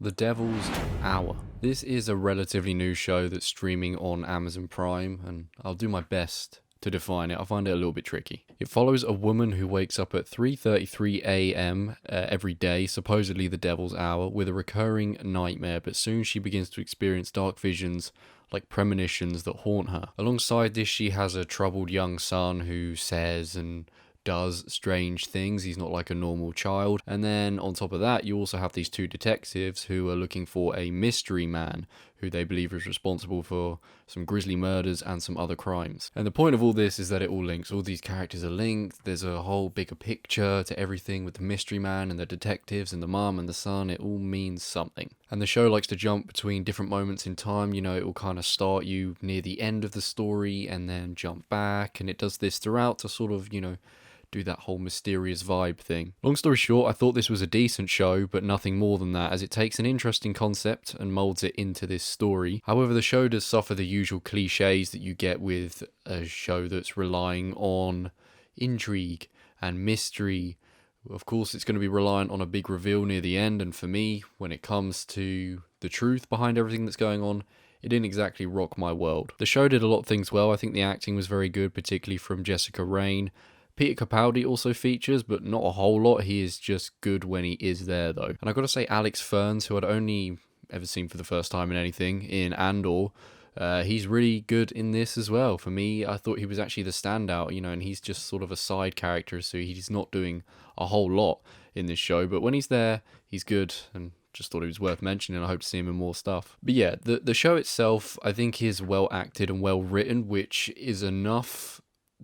The Devil's Hour. This is a relatively new show that's streaming on Amazon Prime, and I'll do my best to define it. I find it a little bit tricky. It follows a woman who wakes up at 3:33 a.m. Every day, supposedly the Devil's Hour, with a recurring nightmare, but soon she begins to experience dark visions like premonitions that haunt her. Alongside this, she has a troubled young son who says and does strange things. He's not like a normal child. And then on top of that, you also have these two detectives who are looking for a mystery man who they believe is responsible for some grisly murders and some other crimes. And the point of all this is that it all links. All these characters are linked. There's a whole bigger picture to everything with the mystery man and the detectives and the mom and the son. It all means something. And the show likes to jump between different moments in time. You know, it will kind of start you near the end of the story and then jump back. And it does this throughout to sort of, do that whole mysterious vibe thing. Long story short, I thought this was a decent show, but nothing more than that, as it takes an interesting concept and molds it into this story. However, the show does suffer the usual cliches that you get with a show that's relying on intrigue and mystery. Of course, it's going to be reliant on a big reveal near the end, and for me, when it comes to the truth behind everything that's going on, it didn't exactly rock my world. The show did a lot of things well. I think the acting was very good, particularly from Jessica Raine. Peter Capaldi also features, but not a whole lot. He is just good when he is there, though. And I've got to say, Alex Ferns, who I'd only ever seen for the first time in anything, in Andor, he's really good in this as well. For me, I thought he was actually the standout, and he's just sort of a side character, so he's not doing a whole lot in this show. But when he's there, he's good, and just thought it was worth mentioning. I hope to see him in more stuff. But yeah, the show itself, I think, is well acted and well written, which is enough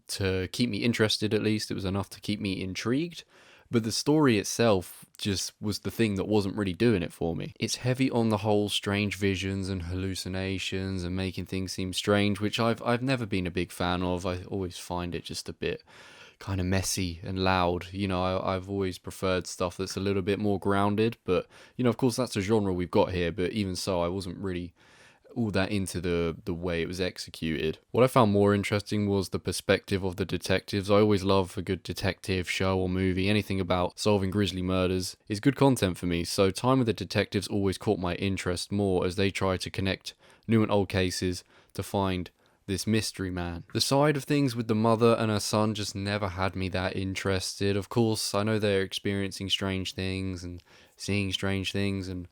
to keep me interested. At least it was enough to keep me intrigued, but the story itself just was the thing that wasn't really doing it for me. It's heavy on the whole strange visions and hallucinations and making things seem strange, which I've never been a big fan of. I always find it just a bit kind of messy and loud. I've always preferred stuff that's a little bit more grounded, but of course that's a genre we've got here, but even so, I wasn't really all that into the way it was executed. What I found more interesting was the perspective of the detectives. I always love a good detective show or movie. Anything about solving grisly murders is good content for me, so time with the detectives always caught my interest more as they try to connect new and old cases to find this mystery man. The side of things with the mother and her son just never had me that interested. Of course, I know they're experiencing strange things and seeing strange things and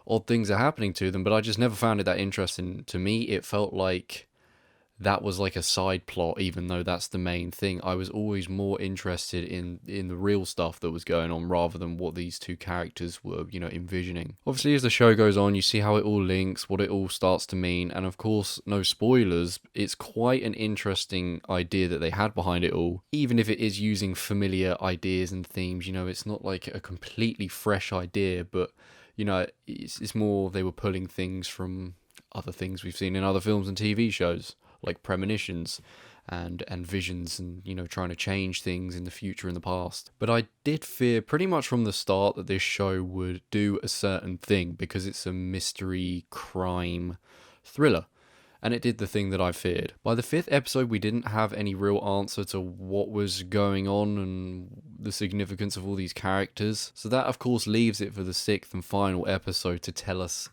odd things are happening to them, but I just never found it that interesting. To me, it felt like that was like a side plot, even though that's the main thing. I was always more interested in the real stuff that was going on rather than what these two characters were, envisioning. Obviously, as the show goes on, you see how it all links, what it all starts to mean, and of course, no spoilers, it's quite an interesting idea that they had behind it all, even if it is using familiar ideas and themes. It's not like a completely fresh idea, but it's more they were pulling things from other things we've seen in other films and TV shows, like premonitions and visions and, trying to change things in the future and the past. But I did fear pretty much from the start that this show would do a certain thing because it's a mystery crime thriller. And it did the thing that I feared. By the 5th episode, we didn't have any real answer to what was going on and the significance of all these characters. So that, of course, leaves it for the 6th and final episode to tell us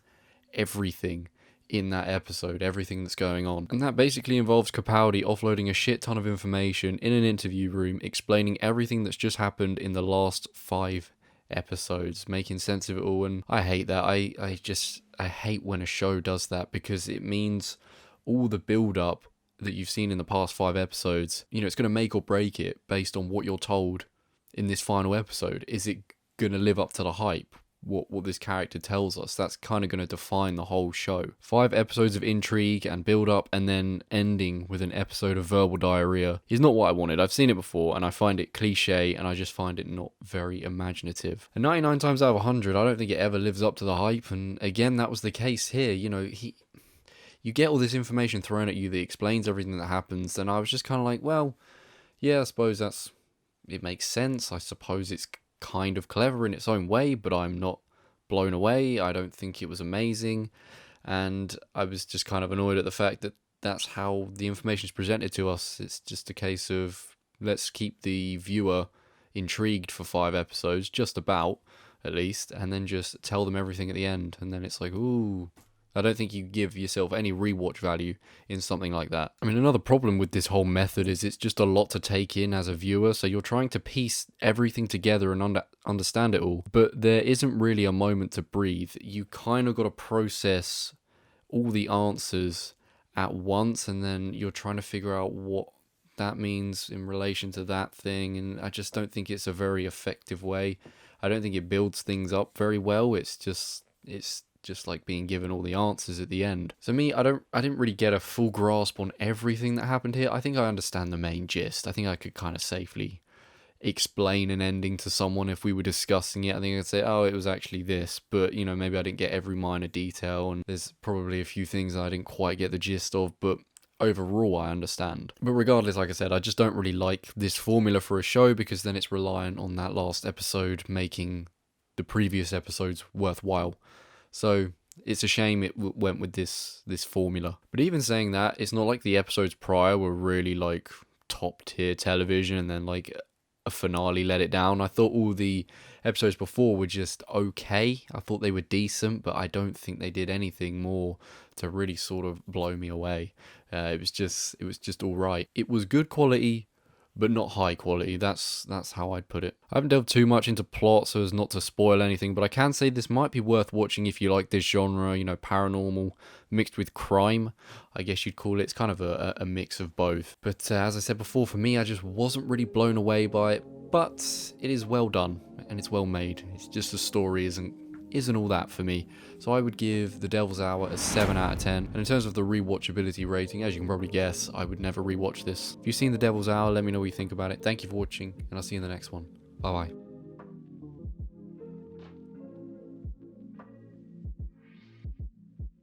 everything in that episode, everything that's going on. And that basically involves Capaldi offloading a shit ton of information in an interview room, explaining everything that's just happened in the last 5 episodes, making sense of it all. And I hate that. I hate when a show does that, because it means all the build-up that you've seen in the past 5 episodes, it's going to make or break it based on what you're told in this final episode. Is it going to live up to the hype? What this character tells us, that's kind of going to define the whole show. 5 episodes of intrigue and build-up, and then ending with an episode of verbal diarrhea is not what I wanted. I've seen it before, and I find it cliche, and I just find it not very imaginative. And 99 times out of 100, I don't think it ever lives up to the hype, and again, that was the case here. You get all this information thrown at you that explains everything that happens, and I was just kind of like, well, yeah, I suppose it makes sense. I suppose it's kind of clever in its own way, but I'm not blown away. I don't think it was amazing, and I was just kind of annoyed at the fact that that's how the information is presented to us. It's just a case of, let's keep the viewer intrigued for 5 episodes, just about, at least, and then just tell them everything at the end, and then it's like, ooh. I don't think you give yourself any rewatch value in something like that. I mean, another problem with this whole method is it's just a lot to take in as a viewer, so you're trying to piece everything together and understand it all, but there isn't really a moment to breathe. You kind of got to process all the answers at once, and then you're trying to figure out what that means in relation to that thing, and I just don't think it's a very effective way. I don't think it builds things up very well. It's just like being given all the answers at the end. So me, I didn't really get a full grasp on everything that happened here. I think I understand the main gist. I think I could kind of safely explain an ending to someone if we were discussing it. I think I'd say, oh, it was actually this, but you know, maybe I didn't get every minor detail, and there's probably a few things I didn't quite get the gist of, but overall I understand. But regardless, like I said, I just don't really like this formula for a show, because then it's reliant on that last episode making the previous episodes worthwhile. So it's a shame it went with this formula. But even saying that, it's not like the episodes prior were really like top tier television and then like a finale let it down. I thought all the episodes before were just okay. I thought they were decent, but I don't think they did anything more to really sort of blow me away. It was just all right. It was good quality, but not high quality. That's how I'd put it. I haven't delved too much into plot so as not to spoil anything, but I can say this might be worth watching if you like this genre, you know, paranormal mixed with crime, I guess you'd call it. It's kind of a mix of both. But as I said before, for me, I just wasn't really blown away by it, but it is well done and it's well made. It's just the story isn't all that for me. So I would give The Devil's Hour a 7 out of 10. And in terms of the rewatchability rating, as you can probably guess, I would never rewatch this. If you've seen The Devil's Hour, let me know what you think about it. Thank you for watching, and I'll see you in the next one. Bye bye.